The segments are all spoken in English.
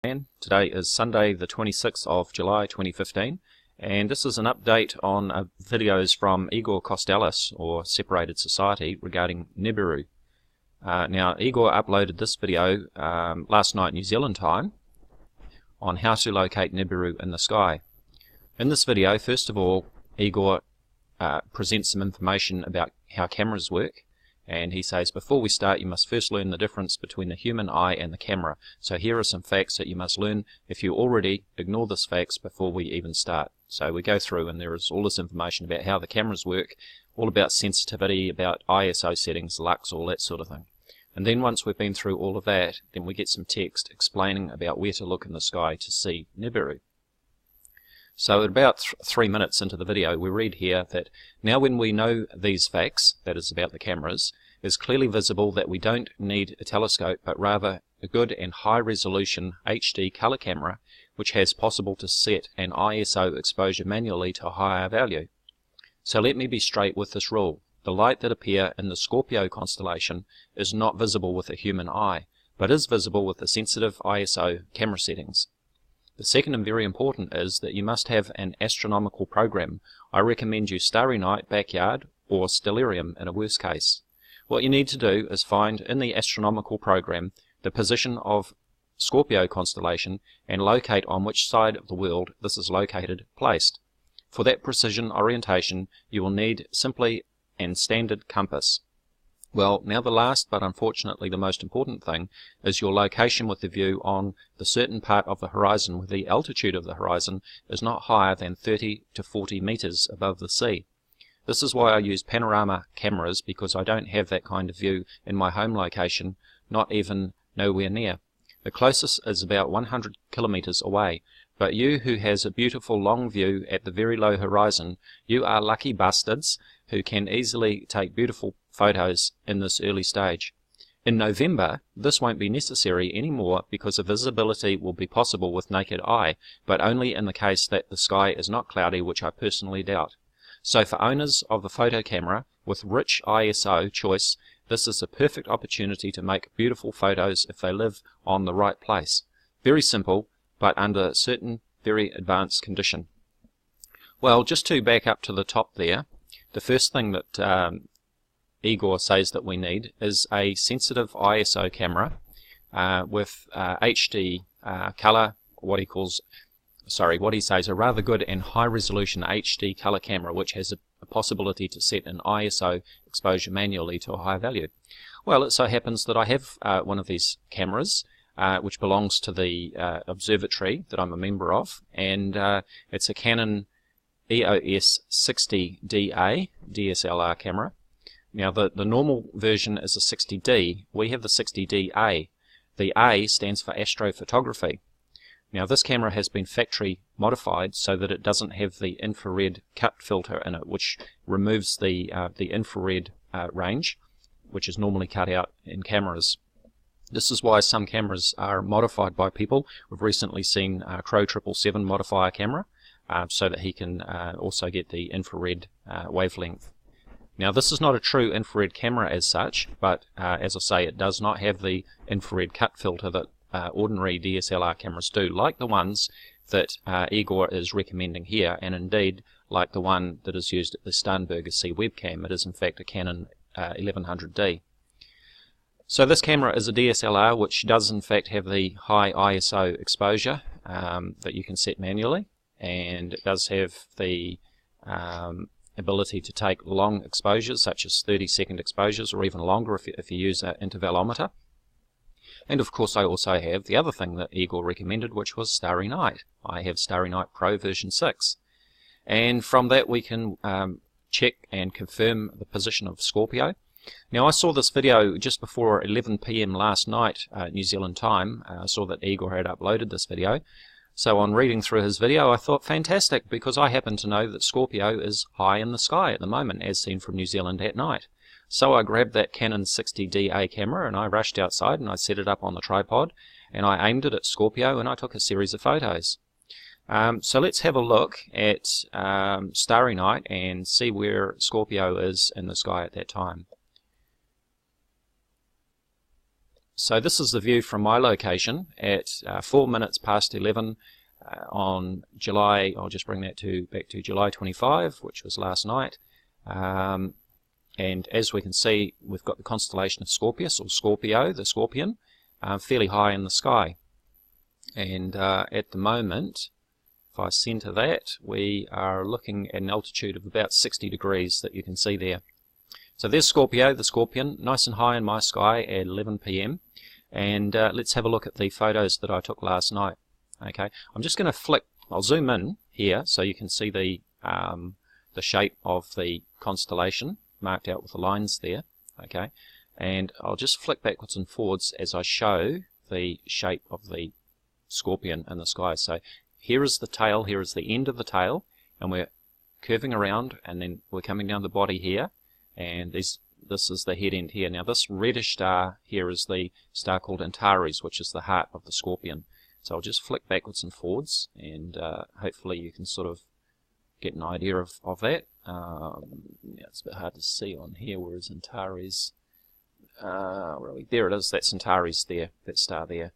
Today is Sunday the 26th of July 2015, and this is an update on videos from Igor Kostelac, or Separated Society, regarding Nibiru. Now, Igor uploaded this video last night New Zealand time on how to locate Nibiru in the sky. In this video, first of all, Igor presents some information about how cameras work. And he says, before we start, you must first learn the difference between the human eye and the camera. So here are some facts that you must learn. If you already ignore these facts before we even start. So we go through, and there is all this information about how the cameras work, all about sensitivity, about ISO settings, lux, all that sort of thing. And then once we've been through all of that, then we get some text explaining about where to look in the sky to see Nibiru. So at about 3 minutes into the video, we read here that now when we know these facts, that is about the cameras, it's clearly visible that we don't need a telescope, but rather a good and high-resolution HD color camera, which has possible to set an ISO exposure manually to a higher value. So let me be straight with this rule. The light that appears in the Scorpio constellation is not visible with a human eye, but is visible with the sensitive ISO camera settings. The second and very important is that you must have an astronomical program. I recommend you Starry Night, Backyard, or Stellarium in a worst case. What you need to do is find in the astronomical program the position of Scorpio constellation and locate on which side of the world this is located placed. For that precision orientation, you will need simply an standard compass. Well, now the last, but unfortunately the most important thing, is your location with the view on the certain part of the horizon where the altitude of the horizon is not higher than 30 to 40 meters above the sea. This is why I use panorama cameras, because I don't have that kind of view in my home location, not even nowhere near. The closest is about 100 kilometers away, but you who has a beautiful long view at the very low horizon, you are lucky bastards who can easily take beautiful photos in this early stage. In November, this won't be necessary anymore because the visibility will be possible with naked eye, but only in the case that the sky is not cloudy, which I personally doubt. So for owners of the photo camera with rich ISO choice, this is a perfect opportunity to make beautiful photos if they live on the right place. Very simple, but under certain very advanced condition. Well, just to back up to the top there, the first thing that Igor says that we need is a sensitive ISO camera with HD color, what he says a rather good and high resolution HD color camera, which has a possibility to set an ISO exposure manually to a high value. Well, it so happens that I have one of these cameras which belongs to the observatory that I'm a member of, and it's a Canon EOS 60DA DSLR camera. Now the normal version is a 60D. We have the 60DA. The A stands for astrophotography. Now this camera has been factory modified so that it doesn't have the infrared cut filter in it, which removes the infrared range, which is normally cut out in cameras. This is why some cameras are modified by people. We've recently seen Crow 777 modify a camera so that he can also get the infrared wavelength. Now this is not a true infrared camera as such, but as I say, it does not have the infrared cut filter that ordinary DSLR cameras do, like the ones that Igor is recommending here, and indeed like the one that is used at the Starnberger C webcam. It is in fact a Canon 1100D. So this camera is a DSLR which does in fact have the high ISO exposure that you can set manually, and it does have the ability to take long exposures such as 30-second exposures, or even longer if you use an intervalometer. And of course I also have the other thing that Igor recommended, which was Starry Night. I have Starry Night Pro version 6, and from that we can check and confirm the position of Scorpio. Now I saw this video just before 11 PM last night New Zealand time. I saw that Igor had uploaded this video. So on reading through his video, I thought fantastic, because I happen to know that Scorpio is high in the sky at the moment, as seen from New Zealand at night. So I grabbed that Canon 60DA camera and I rushed outside and I set it up on the tripod and I aimed it at Scorpio and I took a series of photos. So let's have a look at Starry Night and see where Scorpio is in the sky at that time. So this is the view from my location at 4 minutes past 11 on July, I'll just bring that back to July 25, which was last night. And as we can see, we've got the constellation of Scorpius, or Scorpio, the Scorpion, fairly high in the sky. And at the moment, if I center that, we are looking at an altitude of about 60 degrees that you can see there. So there's Scorpio, the Scorpion, nice and high in my sky at 11 p.m. And let's have a look at the photos that I took last night. Okay, I'm just going to flick, I'll zoom in here so you can see the shape of the constellation marked out with the lines there. Okay, and I'll just flick backwards and forwards as I show the shape of the Scorpion in the sky. So here is the tail, here is the end of the tail, and we're curving around, and then we're coming down the body here, and this is the head end here. Now this reddish star here is the star called Antares, which is the heart of the Scorpion. So I'll just flick backwards and forwards, and hopefully you can sort of get an idea of that. Yeah, it's a bit hard to see on here. Where is Antares? Really, there it is. That's Antares there, that star there.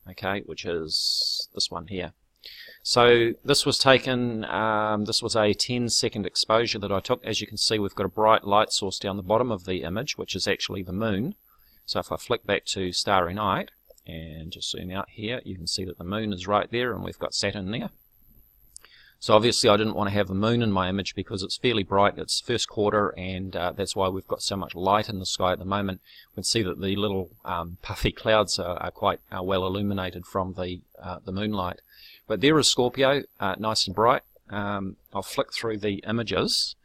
Okay, which is this one here. So this was taken, this was a 10-second exposure that I took. As you can see, we've got a bright light source down the bottom of the image, which is actually the moon. So if I flick back to Starry Night and just zoom out here, you can see that the moon is right there, and we've got Saturn there. So obviously I didn't want to have the moon in my image because it's fairly bright. It's first quarter, and that's why we've got so much light in the sky at the moment. We can see that the little puffy clouds are quite well illuminated from the moonlight. But there is Scorpio, nice and bright. I'll flick through the images,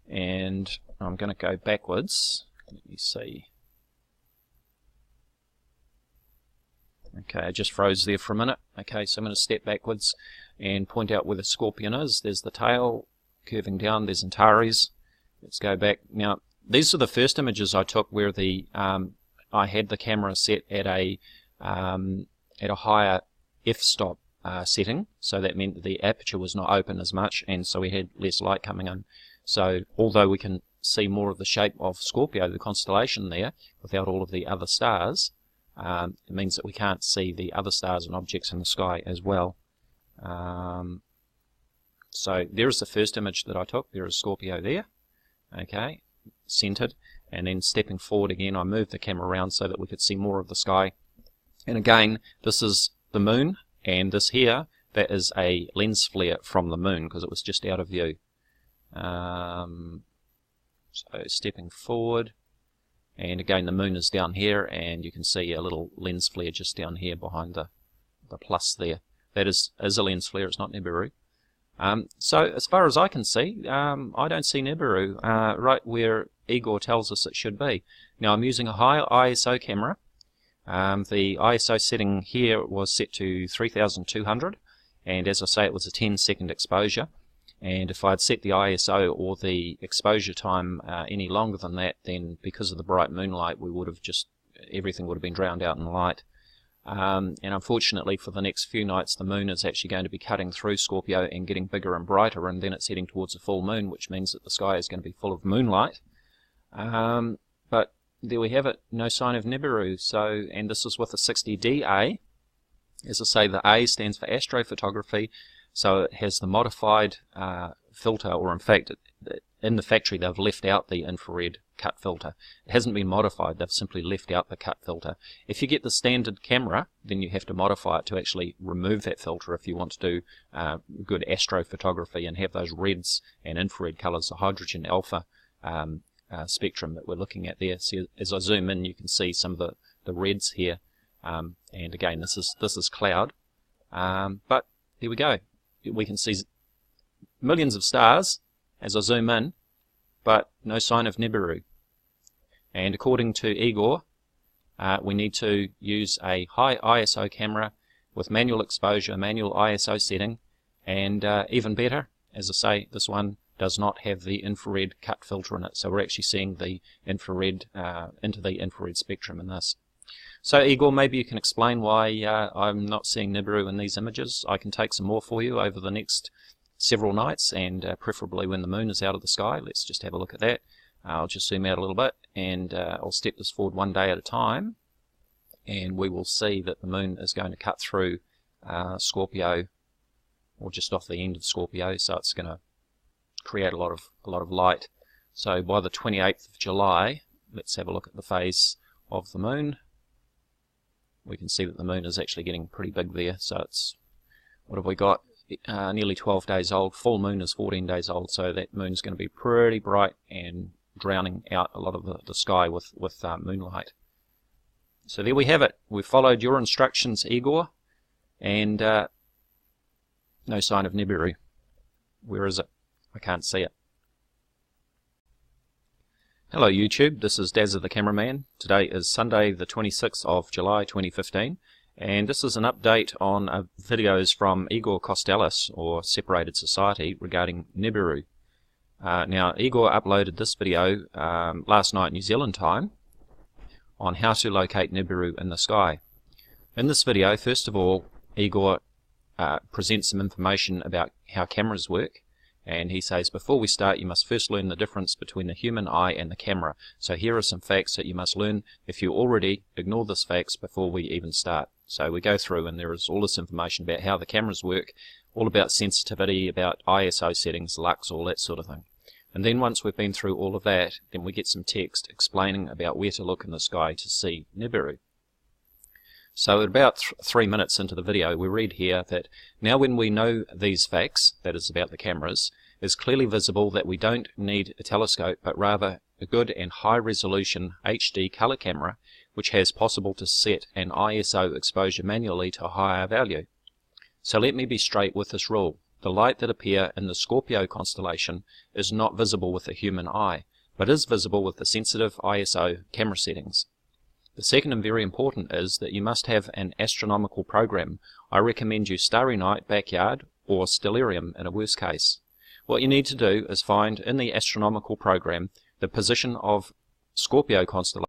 and I'm going to go backwards. Let me see. Okay, I just froze there for a minute. Okay, so I'm going to step backwards and point out where the Scorpion is. There's the tail curving down. There's Antares. Let's go back. Now, these are the first images I took where the I had the camera set at a higher f-stop setting, so that meant that the aperture was not open as much, and so we had less light coming in. So although we can see more of the shape of Scorpio, the constellation there, without all of the other stars, it means that we can't see the other stars and objects in the sky as well. So there's the first image that I took. There is Scorpio there, okay, centered, and then stepping forward again, I moved the camera around so that we could see more of the sky. And again, this is the moon, and this here, that is a lens flare from the moon because it was just out of view. So stepping forward, and again the moon is down here, and you can see a little lens flare just down here behind the plus there. That is a lens flare, it's not Nibiru. So as far as I can see, I don't see Nibiru right where Igor tells us it should be. Now I'm using a high ISO camera. The ISO setting here was set to 3200, and as I say, it was a 10-second exposure. And if I'd set the ISO or the exposure time any longer than that, then because of the bright moonlight, we would have everything would have been drowned out in light. And unfortunately for the next few nights, the moon is actually going to be cutting through Scorpio and getting bigger and brighter, and then it's heading towards a full moon, which means that the sky is going to be full of moonlight. But there we have it, no sign of Nibiru. So, and this is with a 60DA. As I say, the A stands for astrophotography. So it has the modified filter, or in fact, in the factory they've left out the infrared cut filter. It hasn't been modified, they've simply left out the cut filter. If you get the standard camera, then you have to modify it to actually remove that filter if you want to do good astrophotography and have those reds and infrared colors, the hydrogen alpha spectrum that we're looking at there. So as I zoom in, you can see some of the reds here, and again, this is cloud, but there we go. We can see millions of stars as I zoom in, but no sign of Nibiru. And according to Igor, we need to use a high ISO camera with manual exposure, manual ISO setting, and even better, as I say, this one does not have the infrared cut filter in it, so we're actually seeing the infrared into the infrared spectrum in this. So Igor, maybe you can explain why I'm not seeing Nibiru in these images. I can take some more for you over the next several nights, and preferably when the moon is out of the sky. Let's just have a look at that. I'll just zoom out a little bit, and I'll step this forward one day at a time. and we will see that the moon is going to cut through Scorpio, or just off the end of Scorpio, so it's going to create a lot of light. So by the 28th of July, let's have a look at the phase of the moon. We can see that the moon is actually getting pretty big there. So it's, what have we got? Nearly 12 days old. Full moon is 14 days old, so that moon's going to be pretty bright and drowning out a lot of the sky with moonlight. So there we have it. We followed your instructions, Igor, and no sign of Nibiru. Where is it? I can't see it. Hello YouTube, this is Dazza the Cameraman. Today is Sunday the 26th of July 2015, and this is an update on videos from Igor Kostelac, or Separated Society, regarding Nibiru. Now, Igor uploaded this video last night New Zealand time on how to locate Nibiru in the sky. In this video, first of all, Igor presents some information about how cameras work. And he says, before we start, you must first learn the difference between the human eye and the camera. So here are some facts that you must learn. If you already ignore these facts before we even start. So we go through, and there is all this information about how the cameras work, all about sensitivity, about ISO settings, lux, all that sort of thing. And then once we've been through all of that, then we get some text explaining about where to look in the sky to see Nibiru. So at about 3 minutes into the video, we read here that now when we know these facts, that is about the cameras, it's clearly visible that we don't need a telescope, but rather a good and high-resolution HD color camera, which has possible to set an ISO exposure manually to a higher value. So let me be straight with this rule. The light that appears in the Scorpio constellation is not visible with the human eye, but is visible with the sensitive ISO camera settings. The second and very important is that you must have an astronomical program. I recommend you Starry Night, Backyard, or Stellarium in a worst case. What you need to do is find in the astronomical program the position of Scorpio constellation